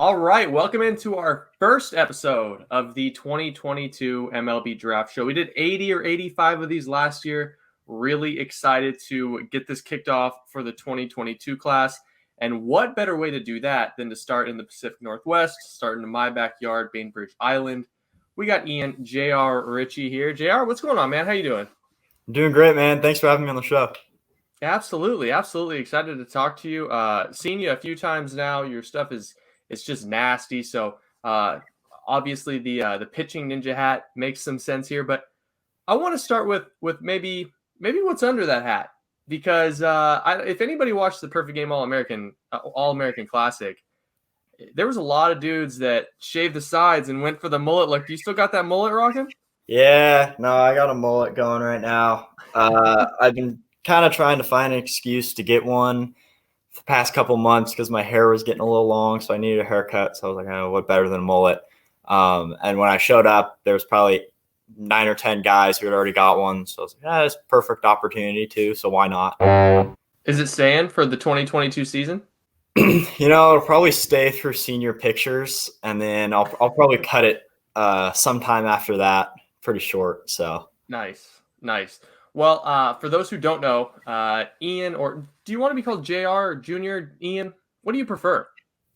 All right, welcome into our first episode of the 2022 MLB Draft Show. We did 80 or 85 of these last year. Really excited to get this kicked off for the 2022 class. And what better way to do that than to start in the Pacific Northwest, starting in my backyard, Bainbridge Island. We got Ian, JR, Ritchie here. JR, what's going on, man? How you doing? I'm doing great, man. Thanks for having me on the show. Absolutely. Excited to talk to you. Seen you a few times now. Your stuff is it's just nasty. So obviously the pitching ninja hat makes some sense here. But I want to start with maybe what's under that hat, because if anybody watched the Perfect Game All-American Classic, there was a lot of dudes that shaved the sides and went for the mullet look. Do you still got that mullet rocking? Yeah, no, I got a mullet going right now. I've been kind of trying to find an excuse to get one the past couple months because my hair was getting a little long, so I needed a haircut. So I was like, oh, what better than a mullet? And when I showed up, there was probably 9 or 10 guys who had already got one. So I was like, yeah, it's a perfect opportunity too, so why not? Is it staying for the 2022 season? It'll probably stay through senior pictures, and then I'll probably cut it sometime after that, pretty short. So Nice. Well, for those who don't know, Ian, or do you want to be called JR or Junior Ian? What do you prefer?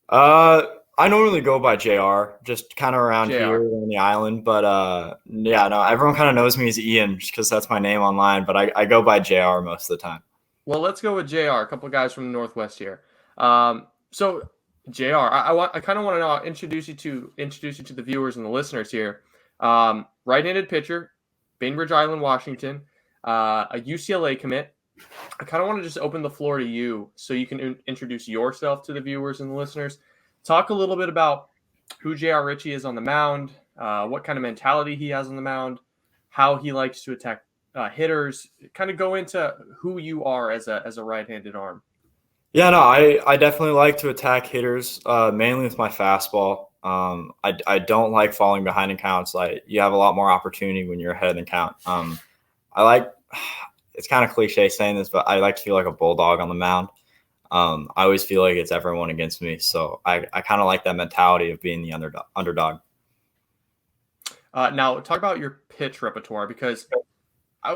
I normally go by JR, just kind of around JR. here on the island. But yeah, no, everyone kind of knows me as Ian just because that's my name online. But I go by JR most of the time. Well, let's go with JR. A couple of guys from the Northwest here. So JR, I kind of want to know, introduce you to the viewers and the listeners here. Right-handed pitcher, Bainbridge Island, Washington, a UCLA commit. I kind of want to just open the floor to you so you can introduce yourself to the viewers and the listeners. Talk a little bit about who J.R. Ritchie is on the mound, what kind of mentality he has on the mound, how he likes to attack hitters. Kind of go into who you are as a right-handed arm. Yeah, no, I definitely like to attack hitters, mainly with my fastball. I don't like falling behind in counts. You have a lot more opportunity when you're ahead in count. It's kind of cliche saying this, but I like to feel like a bulldog on the mound. I always feel like it's everyone against me. So I kind of like that mentality of being the underdog. Now, talk about your pitch repertoire, because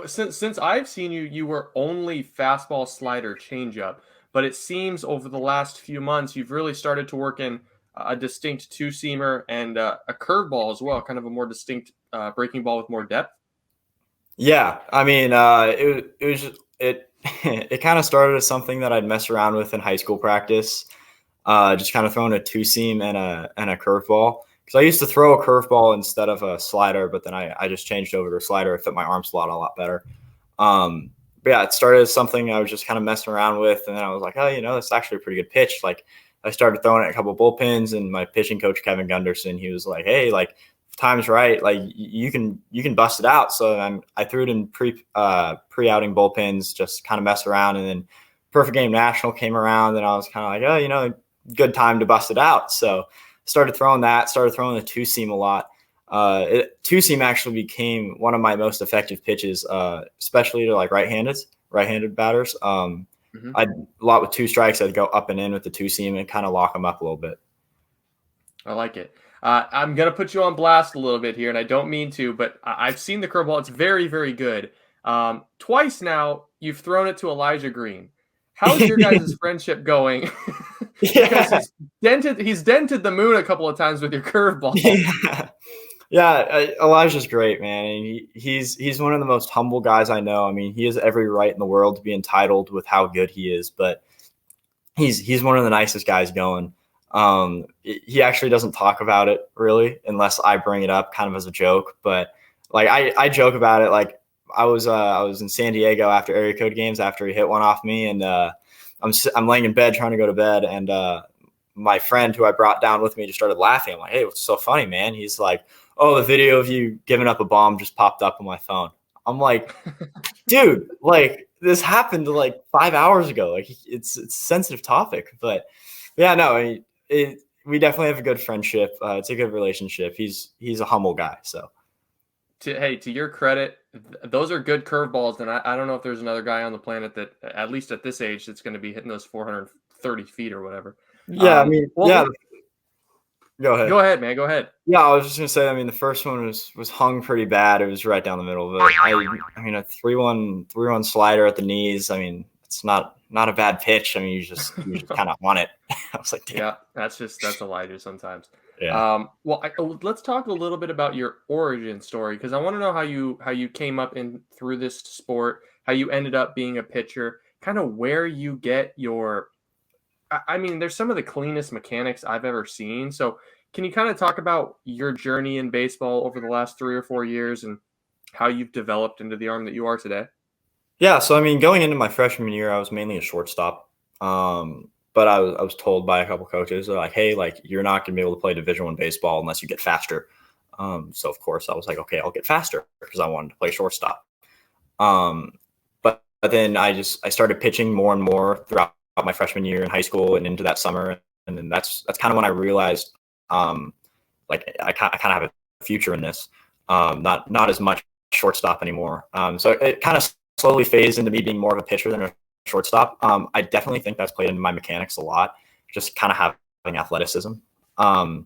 since I've seen you, you were only fastball, slider, changeup. But it seems over the last few months, you've really started to work in a distinct two-seamer and a curveball as well, kind of a more distinct breaking ball with more depth. Yeah, I mean, it kind of started as something that I'd mess around with in high school practice, just kind of throwing a two-seam and a curveball. Because I used to throw a curveball instead of a slider, but then I just changed over to a slider. It fit my arm slot a lot better. But yeah, it started as something I was just kind of messing around with, and then I was like, oh, it's actually a pretty good pitch. Like, I started throwing it a couple of bullpens, and my pitching coach, Kevin Gunderson, he was like, hey, like, if time's right, like, you can bust it out. So I threw it in pre-outing bullpens, just kind of mess around, and then Perfect Game National came around, and I was kind of like, oh, good time to bust it out. So started throwing the two-seam a lot. Two-seam actually became one of my most effective pitches, especially to like right-handed batters. A lot with two strikes, I'd go up and in with the two-seam and kind of lock them up a little bit. I like it. I'm going to put you on blast a little bit here, and I don't mean to, but I've seen the curveball. It's very, very good. Twice now, you've thrown it to Elijah Green. How's your guys' friendship going? Because he's dented the moon a couple of times with your curveball. Yeah, Elijah's great, man. And he's one of the most humble guys I know. I mean, he has every right in the world to be entitled with how good he is, but he's one of the nicest guys going. He actually doesn't talk about it really unless I bring it up kind of as a joke. But like I joke about it. Like I was in San Diego after area code games after he hit one off me, and I'm laying in bed trying to go to bed, and my friend who I brought down with me just started laughing. I'm like, hey, what's so funny, man? He's like, oh, the video of you giving up a bomb just popped up on my phone. I'm like, dude, like this happened like 5 hours ago. Like it's a sensitive topic, but yeah, no, we definitely have a good friendship. It's a good relationship. He's a humble guy. So, to your credit, those are good curveballs, and I don't know if there's another guy on the planet that, at least at this age, that's going to be hitting those 430 feet or whatever. Yeah, I mean, yeah. Go ahead. Go ahead, man. Go ahead. Yeah, I was just gonna say. I mean, the first one was hung pretty bad. It was right down the middle of it. I mean, a 3-1 slider at the knees. I mean, it's not a bad pitch. I mean, you just kind of want it. I was like, damn. Yeah, that's Elijah sometimes. Yeah. Let's talk a little bit about your origin story because I want to know how you came up in through this sport, how you ended up being a pitcher, kind of where you get your. I mean, there's some of the cleanest mechanics I've ever seen. So, can you kind of talk about your journey in baseball over the last 3 or 4 years and how you've developed into the arm that you are today? Yeah. So I mean, going into my freshman year, I was mainly a shortstop. But I was told by a couple coaches, they're like, hey, like you're not gonna be able to play Division I baseball unless you get faster. So of course I was like, okay, I'll get faster because I wanted to play shortstop. Um, but then I started pitching more and more throughout my freshman year in high school and into that summer, and then that's kind of when I realized, like I kind of have a future in this. Not as much shortstop anymore. So it kind of slowly phased into me being more of a pitcher than a shortstop. I definitely think that's played into my mechanics a lot, just kind of having athleticism. But,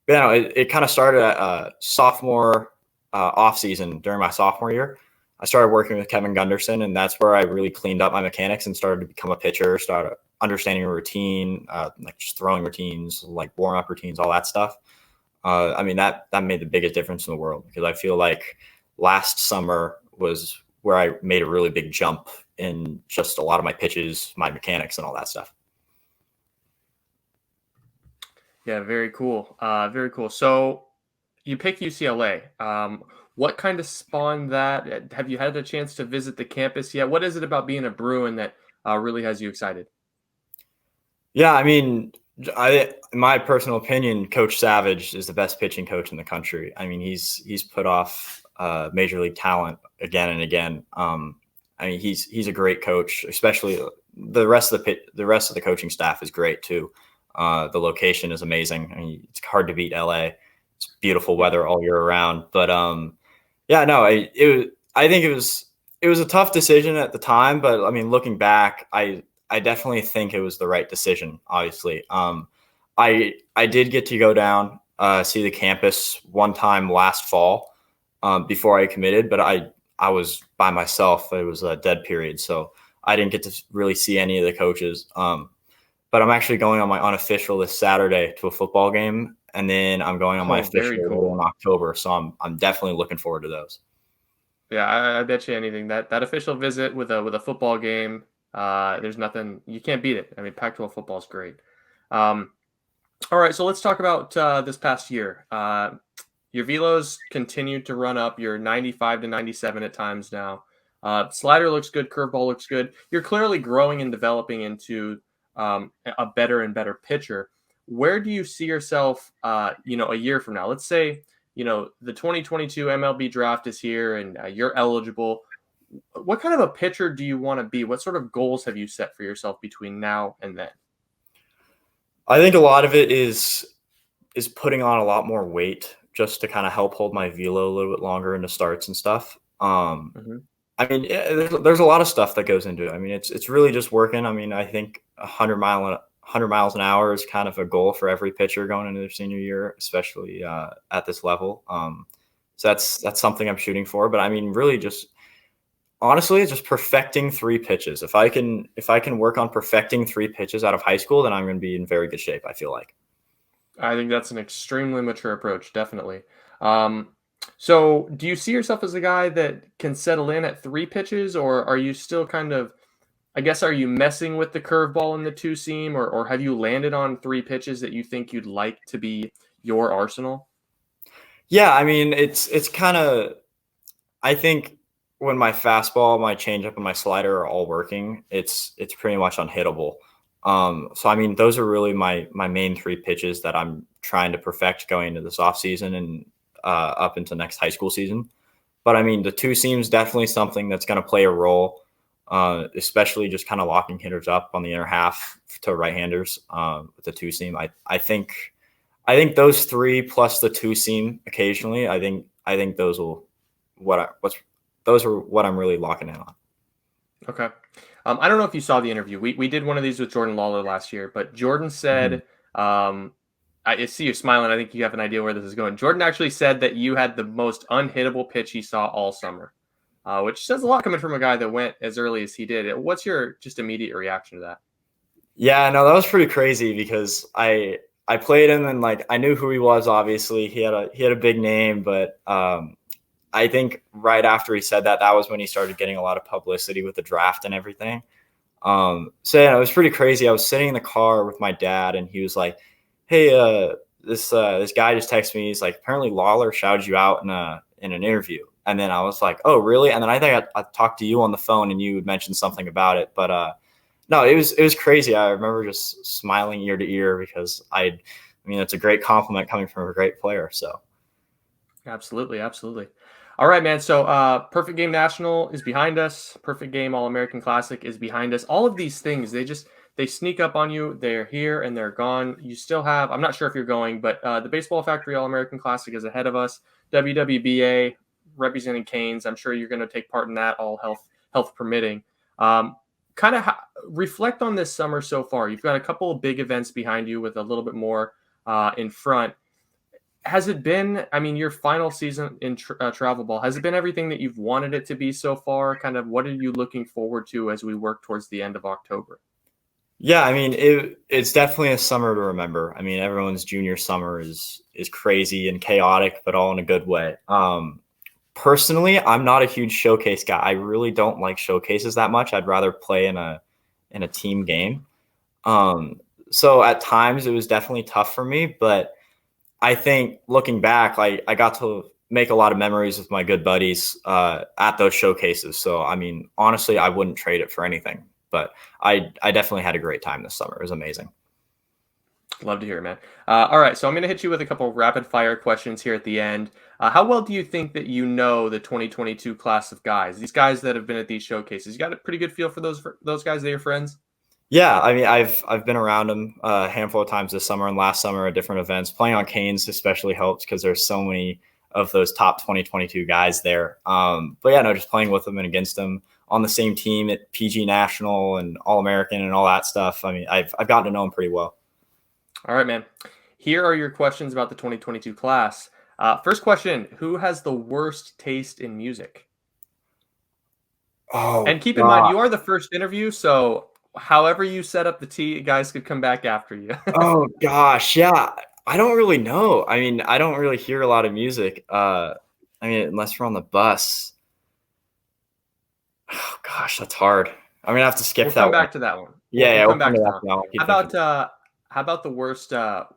it kind of started at sophomore off season during my sophomore year. I started working with Kevin Gunderson, and that's where I really cleaned up my mechanics and started to become a pitcher, started understanding a routine, like just throwing routines, like warm-up routines, all that stuff. I mean, that made the biggest difference in the world because I feel like last summer was where I made a really big jump in just a lot of my pitches, my mechanics, and all that stuff. Yeah, very cool. Very cool. So you pick UCLA. What kind of spawned that? Have you had a chance to visit the campus yet? What is it about being a Bruin that really has you excited? Yeah, I mean, in my personal opinion, Coach Savage is the best pitching coach in the country. I mean, he's put off major league talent again and again. I mean, he's a great coach. Especially the rest of the coaching staff is great too. The location is amazing. I mean, it's hard to beat LA. It's beautiful weather all year around. But yeah, no, I think it was a tough decision at the time. But I mean, looking back, I definitely think it was the right decision. Obviously, I did get to go down see the campus one time last fall before I committed, but I was by myself. It was a dead period, so I didn't get to really see any of the coaches. But I'm actually going on my unofficial this Saturday to a football game, and then I'm going on my Oh, official very cool. in October. So I'm definitely looking forward to those. Yeah, I bet you anything that official visit with a football game. There's nothing you can't beat it. I mean, Pac-12 football is great. Um, all right, so let's talk about this past year. Your velos continued to run up. You're 95 to 97 at times now. Slider looks good. Curveball looks good. You're clearly growing and developing into a better and better pitcher. Where do you see yourself, a year from now? Let's say, the 2022 MLB draft is here and you're eligible. What kind of a pitcher do you want to be? What sort of goals have you set for yourself between now and then? I think a lot of it is putting on a lot more weight just to kind of help hold my velo a little bit longer into starts and stuff. Mhm. I mean, yeah, there's a lot of stuff that goes into it. I mean, it's really just working. I mean, I think 100 miles an hour is kind of a goal for every pitcher going into their senior year, especially at this level. So that's something I'm shooting for. But I mean, really, just honestly, just perfecting three pitches. If I can work on perfecting three pitches out of high school, then I'm going to be in very good shape. I feel like. I think that's an extremely mature approach, definitely. Um, so, do you see yourself as a guy that can settle in at three pitches, or are you still kind of, I guess, are you messing with the curveball and the two seam, or have you landed on three pitches that you think you'd like to be your arsenal? Yeah, I mean, it's kind of. I think when my fastball, my changeup, and my slider are all working, it's pretty much unhittable. So I mean, those are really my main three pitches that I'm trying to perfect going into this off season and up into next high school season. But I mean, the two seams definitely something that's going to play a role, especially just kind of locking hitters up on the inner half to right-handers with the two seam. I think those three plus the two seam occasionally. I think those will those are what I'm really locking in on. Okay. I don't know if you saw the interview. We did one of these with Jordan Lawler last year, but Jordan Mhm. said, um, I see you smiling. I think you have an idea where this is going. Jordan actually said that you had the most unhittable pitch he saw all summer, which says a lot coming from a guy that went as early as he did. What's your just immediate reaction to that? Yeah, no, that was pretty crazy because I played him and like I knew who he was. Obviously, he had a big name, but I think right after he said that, that was when he started getting a lot of publicity with the draft and everything. So yeah, it was pretty crazy. I was sitting in the car with my dad, and he was like, "Hey, this guy just texted me. He's like, apparently Lawler shouted you out in an interview." And then I was like, "Oh, really?" And then I think I talked to you on the phone, and you had mentioned something about it. But no, it was crazy. I remember just smiling ear to ear because I mean, it's a great compliment coming from a great player. So Absolutely, absolutely. All right, man. So, Perfect Game National is behind us. Perfect Game All American Classic is behind us. All of these things, they sneak up on you. They're here and they're gone. You still have. I'm not sure if you're going, but the Baseball Factory All American Classic is ahead of us. WWBA representing Canes. I'm sure you're going to take part in that, all health permitting. Kind of reflect on this summer so far. You've got a couple of big events behind you with a little bit more in front. Has it been, I mean, your final season in travel ball, has it been everything that you've wanted it to be so far? Kind of what are you looking forward to as we work towards the end of October? yeah, I mean, it's definitely a summer to remember. I mean, everyone's junior summer is crazy and chaotic, but all in a good way. Personally, I'm not a huge showcase guy. I really don't like showcases that much. I'd rather play in a team game. Um, so at times it was definitely tough for me, but I think looking back, I got to make a lot of memories with my good buddies at those showcases. So I mean, honestly, I wouldn't trade it for anything. But I definitely had a great time this summer. It was amazing. Love to hear it, man. All right, so I'm going to hit you with a couple rapid fire questions here at the end. How well do you think that you know the 2022 class of guys? These guys that have been at these showcases, you got a pretty good feel for those guys. They're your friends. Yeah, I mean, I've been around them a handful of times this summer and last summer at different events. Playing on Canes especially helps because there's so many of those top 2022 guys there. But yeah, no, just playing with them and against them on the same team at PG National and All American and all that stuff. I mean, I've gotten to know them pretty well. All right, man. Here are your questions about the 2022 class. First question: who has the worst taste in music? Oh And keep in mind, God. you are the first interview, so however you set up the tee, guys could come back after you. Oh gosh, yeah. I don't really know. I mean, I don't really hear a lot of music. I mean, unless we're on the bus. Oh gosh, that's hard. I'm gonna have to skip We'll that come one. back to that one. We'll, Yeah, we'll yeah, we'll come come back to to that that one. now. I'll How keep thinking. about how about the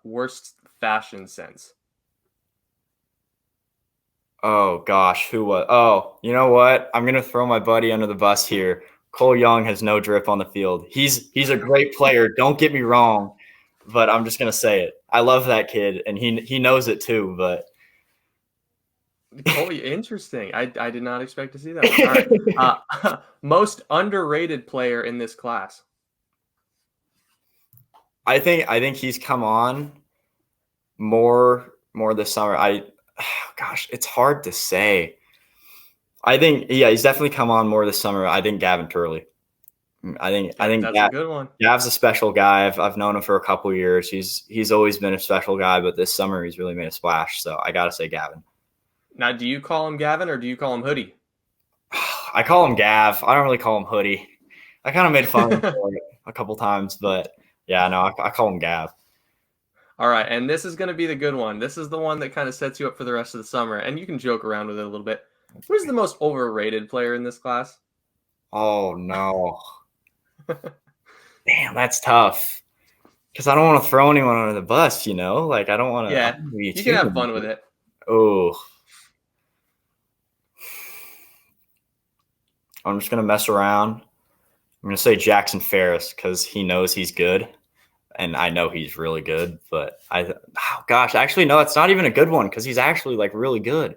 worst fashion sense? Oh gosh, who was? Oh, you know what? I'm gonna throw my buddy under the bus here. Cole Young has no drip on the field. He's a great player. Don't get me wrong, but I'm just gonna say it. I love that kid, and he knows it too. But Cole, interesting. I did not expect to see that one. All right. Most underrated player in this class. I think he's come on more this summer. Gosh, it's hard to say. I think yeah, he's definitely come on more this summer. I think Gavin Turley. I think That's a good one. Gav's a special guy. I've known him for a couple of years. He's always been a special guy, but this summer he's really made a splash. So I gotta say Gavin. Now, do you call him Gavin or do you call him Hoodie? I call him Gav. I don't really call him Hoodie. I kind of made fun of him for it a couple times, but yeah, no, I call him Gav. All right, and this is going to be the good one. This is the one that kind of sets you up for the rest of the summer, and you can joke around with it a little bit. Who's the most overrated player in this class? Oh no, damn, that's tough. Because I don't want to throw anyone under the bus, you know. Like I don't want to. I Yeah, don't wanna be you can too have fun with mean. it. Oh, I'm just gonna mess around. I'm gonna say Jackson Ferris because he knows he's good, and I know he's really good. But oh gosh, actually no, it's not even a good one because he's actually like really good.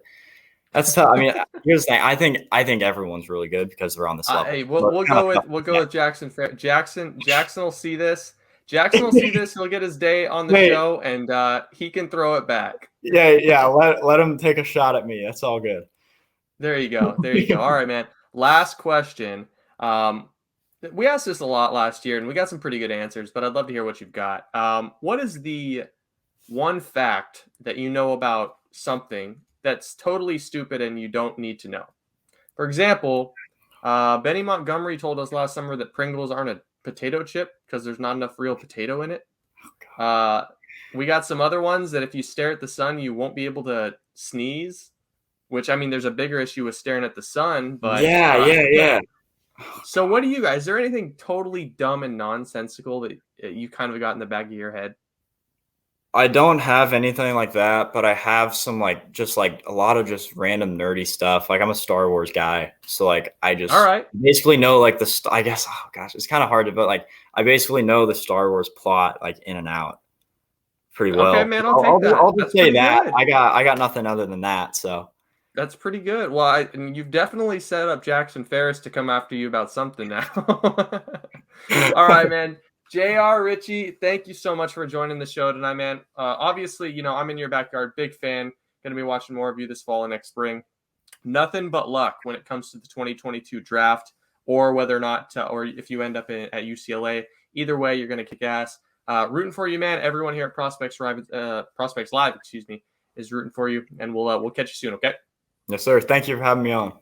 That's tough. I mean, here's the thing. I think everyone's really good because they're on this level. Hey, So it's kind of tough. we'll go Yeah. with Jackson. Jackson will see this. Jackson will see this. He'll get his day on the Wait, show, and he can throw it back. yeah. Let him take a shot at me. That's all good. There you go. There you go. All right, man. Last question. Um, we asked this a lot last year, and we got some pretty good answers. But I'd love to hear what you've got. What is the one fact that you know about something that's totally stupid and you don't need to know. For example, Benny Montgomery told us last summer that Pringles aren't a potato chip because there's not enough real potato in it. We got some other ones that if you stare at the sun, you won't be able to sneeze, which, I mean, there's a bigger issue with staring at the sun, but Yeah. So what do you guys, is there anything totally dumb and nonsensical that you kind of got in the back of your head? I don't have anything like that, but I have some just a lot of just random nerdy stuff. Like I'm a Star Wars guy, so like I All just right. basically know like I guess, oh gosh, it's kind of hard to, but like I basically know the Star Wars plot like in and out pretty Okay, well. man, I'll take that. I'll just That's say pretty that good. I got nothing other than that. So That's pretty good. Well, and you've definitely set up Jackson Ferris to come after you about something now. All right, man. JR, Ritchie, thank you so much for joining the show tonight, man. Obviously, I'm in your backyard. Big fan. Going to be watching more of you this fall and next spring. Nothing but luck when it comes to the 2022 draft, or whether or not, or if you end up at UCLA. Either way, you're going to kick ass. Rooting for you, man. Everyone here at Prospects Live, is rooting for you, and we'll catch you soon. Okay. yes, sir. Thank you for having me on.